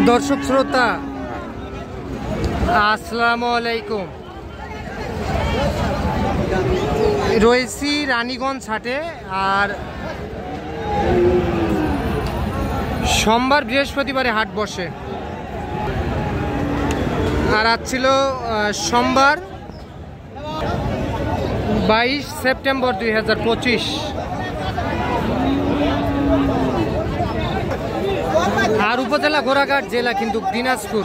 দর্শক শ্রোতা আসসালামু আলাইকুম। রয়েছি রানীগঞ্জ হাটে। আর সোমবার বৃহস্পতিবারে হাট বসে। আর আজ ছিল সোমবার 22 সেপ্টেম্বর 2025। আর উপজেলা ঘোড়াঘাট, জেলা কিন্তু দিনাজপুর।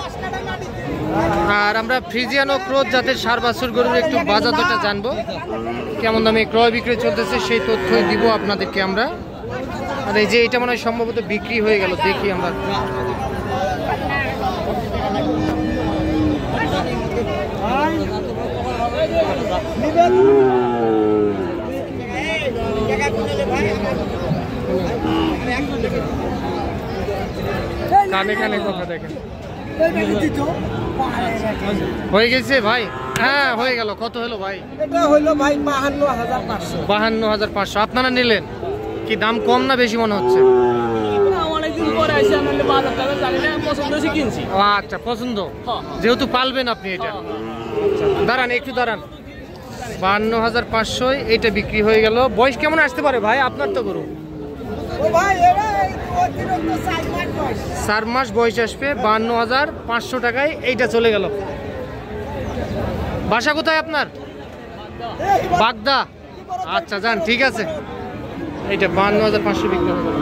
আর আমরা ফ্রিজিয়ান ও ক্রোধ জাতের সার বাছুর গরুর একটু বাজার দরটা জানবো, কেমন দামে ক্রয় বিক্রয় চলতেছে সেই তথ্যই দিব আপনাদেরকে আমরা। আর এই যে এটা মনে হয় সম্ভবত বিক্রি হয়ে গেল, দেখি আমরা। কানে কানে কথা দেখেন। হয়ে গেছে ভাই? হ্যাঁ হয়ে গেল। কত হলো ভাই? এটা হলো ভাই 52,500। 52,500। আপনারা নিলেন কি? দাম কম না বেশি মনে হচ্ছে? আচ্ছা পছন্দ, যেহেতু পালবেন আপনি এটা। দাঁড়ান একটু দাঁড়ান। 52,500 এইটা বিক্রি হয়ে গেল। বয়স কেমন আসতে পারে ভাই আপনার তো গরু? 4 মাস বয়স আসবে। 52,500 টাকায় এইটা চলে গেল। বাসা কোথায় আপনার? বাগদা। আচ্ছা যান, ঠিক আছে। এইটা 52,500 বিক্রি হয়ে গেল।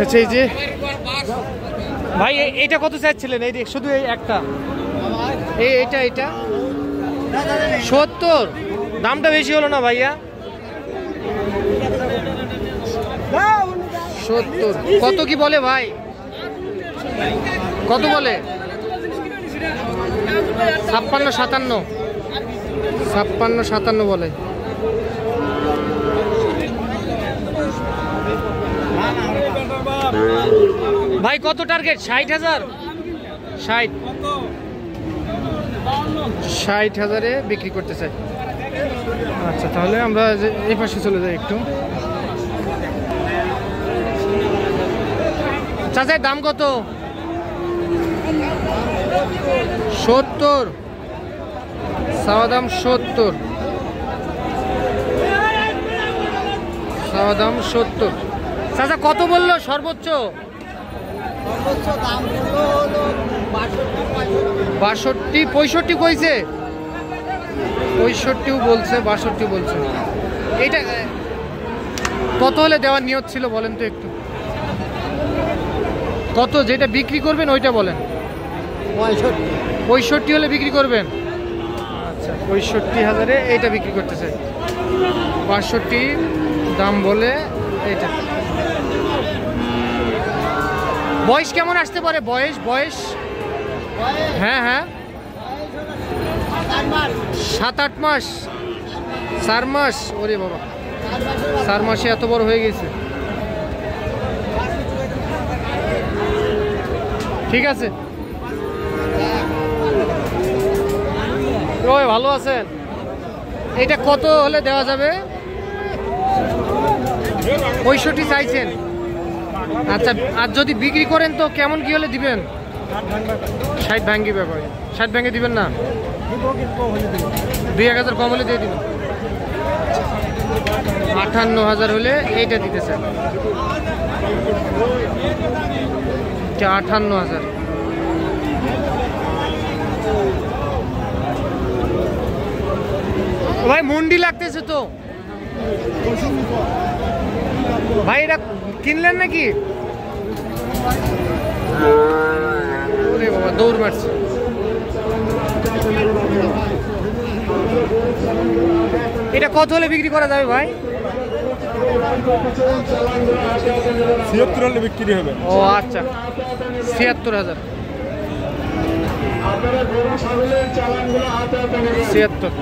আচ্ছা এই যে ভাই এইটা কত চাইছিলেন? এই শুধু এই একটা, এইটা 70। দামটা বেশি হলো না ভাইয়া? 70। কত কি বলে ভাই? কত বলে? 56, 57 বলে। ভাই কত টার্গেট? 60,000? 60,000-এ বিক্রি করতে চাই। আচ্ছা তাহলে আমরা এই পাশে চলে যাই একটু। চাচার দাম কত? 70। চাওয়া দাম 70। চাওয়া দাম 70। চাচা কত বললো সর্বোচ্চ? দাম হলো 62, 65 কইছে। 65 বলছে, 62 বলছে। এইটা কত হলে দেওয়ার নিয়ত ছিল বলেন তো একটু? কত যেটা বিক্রি করবেন ওইটা বলেন। 65 হলে বিক্রি করবেন? আচ্ছা 65,000-এ এইটা বিক্রি করতে চাই। 62 দাম বলে এইটা। বয়স কেমন আসতে পারে? বয়স হ্যাঁ 7-8 মাস। 4 মাস? ওরে বাবা, 4 মাসে এত বড় হয়ে গেছে। ঠিক আছে। ওই ভালো আছেন? এটা কত হলে দেওয়া যাবে? 65 চাইছেন? আচ্ছা আর যদি বিক্রি করেন তো কেমন কি হলে দিবেন? 60 ভাঙ্গি ব্যাপার। 60 ভাঙ্গে দিবেন না? 2-1,000 কম হলে দিয়ে দিবেন। 58,000 হলে এইটা দিতে চান। 58,000। ভাই মুন্ডি লাগতেছে তো ভাই, এটা কিনলেন নাকি? ওরে বাবা দৌড় মারছে। এটা কত হলে বিক্রি করা যাবে ভাই? 76 হলে বিক্রি হবে। ও আচ্ছা 76,000। 76।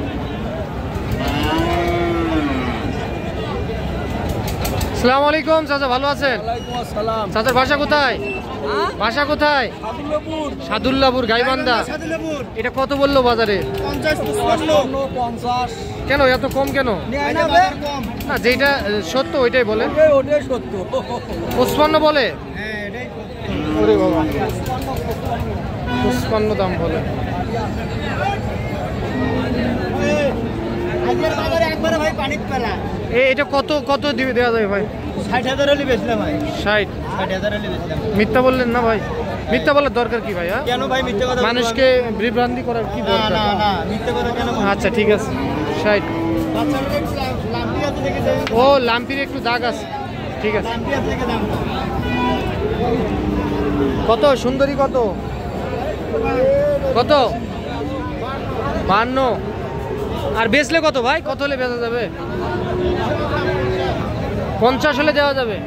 আসসালামু আলাইকুম চাচা, ভালো আছেন? চাচার বাসা কোথায়? বাসা কোথায়? সাদুল্লাপুর, গাইবান্ধা। এটা কত বললো বাজারে? 50। কেন এত কম কেন? না যেটা সত্য ওইটাই বলেন। 55 বলে? ওরে বাবা 55 দাম বলে। এটা কত কত দিবে দেওয়া যায় ভাই? 60,000 হলে বেচলাম ভাই। 60,000 হলে বেচলাম। মিথ্যা বললেন না ভাই? মিথ্যা বলার দরকার কি ভাই? কেন ভাই মিথ্যা কথা? মানুষকে বিভ্রান্তি করার কি দরকার? না মিথ্যা কথা কেন? আচ্ছা ঠিক আছে 60। ও লাম্পির একটু দাগ আছে, ঠিক আছে। কত সুন্দরী কত কত? 52। আর বেচলে কত ভাই? কত হলে বেচা যাবে? 50 হলে দেওয়া যাবে।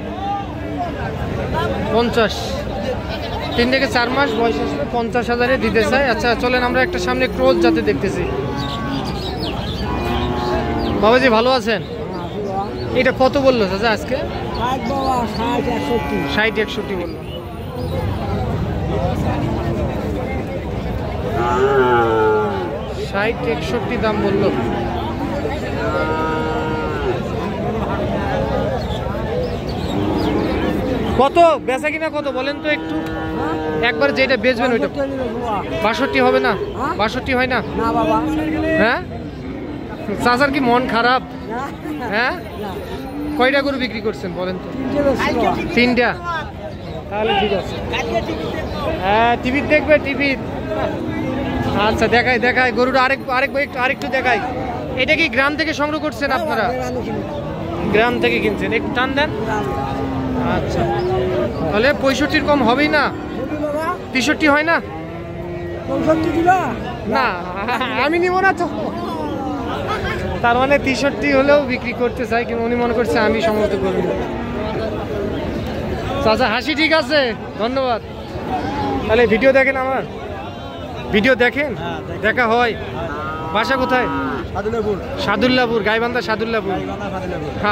50। 3 থেকে 4 মাস বয়স আসলে 50,000-এ দিতে চাই। আচ্ছা চলেন আমরা একটা সামনে ক্রোজ যাতে দেখতেছি। বাবাজি ভালো আছেন? এটা কত বললো চাচা আজকে? 60-61 বললো। ষাট 61 দাম বললো। কত বেচা কিনা কত বলেন তো একটু? একবার যেটা বেচবেন ওইটা। 62 হবে না? 62 হয় না? হ্যাঁ চাচার কি মন খারাপ? হ্যাঁ কয়টা গরু বিক্রি করছেন বলেন তো? 3টা। তাহলে ঠিক আছে। হ্যাঁ টিভি দেখবে, টিভি। আচ্ছা দেখাই দেখাই গরুটা আরেকটু দেখাই। এটা কি গ্রাম থেকে সংগ্রহ করছেন আপনারা? গ্রাম থেকে কিনছেন, একটু টান দেন। আচ্ছা তাহলে 65-র কম হবেই না? 63 হয় না? না আমি নিব না তো। তার মানে 63 হলেও বিক্রি করতে চাই, কিন্তু উনি মনে করছে আমি সমর্থ করব। চাচা হাসি ঠিক আছে, ধন্যবাদ। তাহলে ভিডিও দেখেন, আমার ভিডিও দেখেন? দেখা হয়। বাসা কোথায়? সাদুল্লাপুর, গাইবান্ধা সাদুল্লাপুর।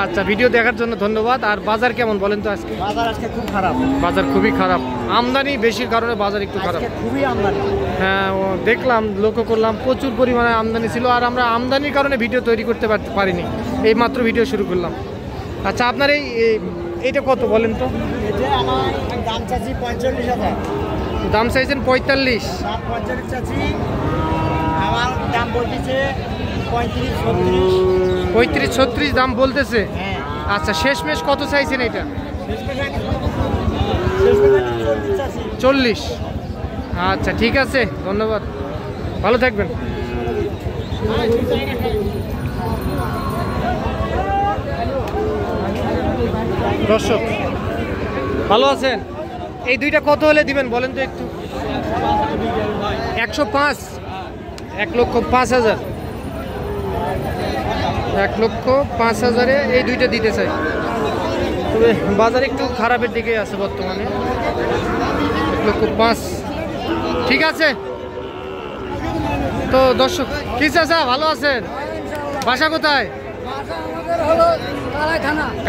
আচ্ছা ভিডিও দেখার জন্য ধন্যবাদ। আর বাজার কেমন বলেন তো আজকে? বাজার আজকে খুব খারাপ। বাজার খুবই খারাপ, আমদানি বেশির কারণে বাজার একটু খারাপ। খুবই আমদানি। হ্যাঁ দেখলাম, লক্ষ্য করলাম প্রচুর পরিমাণে আমদানি ছিল। আর আমরা আমদানির কারণে ভিডিও তৈরি করতে পারিনি, এই মাত্র ভিডিও শুরু করলাম। আচ্ছা আপনার এইটা কত বলেন তো? দাম চাচ্ছি 45,000। দাম চাইছেন 45? 45 চাচ্ছি। আমার দাম বলতেছে 35-36 দাম বলতেছে। আচ্ছা শেষমেশ কত চাইছেন এটা? 40। আচ্ছা ঠিক আছে, ধন্যবাদ, ভালো থাকবেন। দর্শক ভালো আছেন? এই দুইটা কত হলে দিবেন বলেন তো একটু? 105। 1,05,000। 1,05,000-এ এই দুইটা দিতে চাই। তবে বাজার একটু খারাপের দিকে আছে বর্তমানে। 1,05,000 ঠিক আছে। তো দর্শক কি চাচা ভালো আছেন? বাসা কোথায়?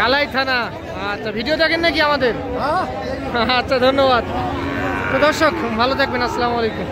কালাই থানা। আচ্ছা ভিডিও দেখেন নাকি আমাদের? আচ্ছা ধন্যবাদ। তো দর্শক ভালো থাকবেন, আসসালামু আলাইকুম।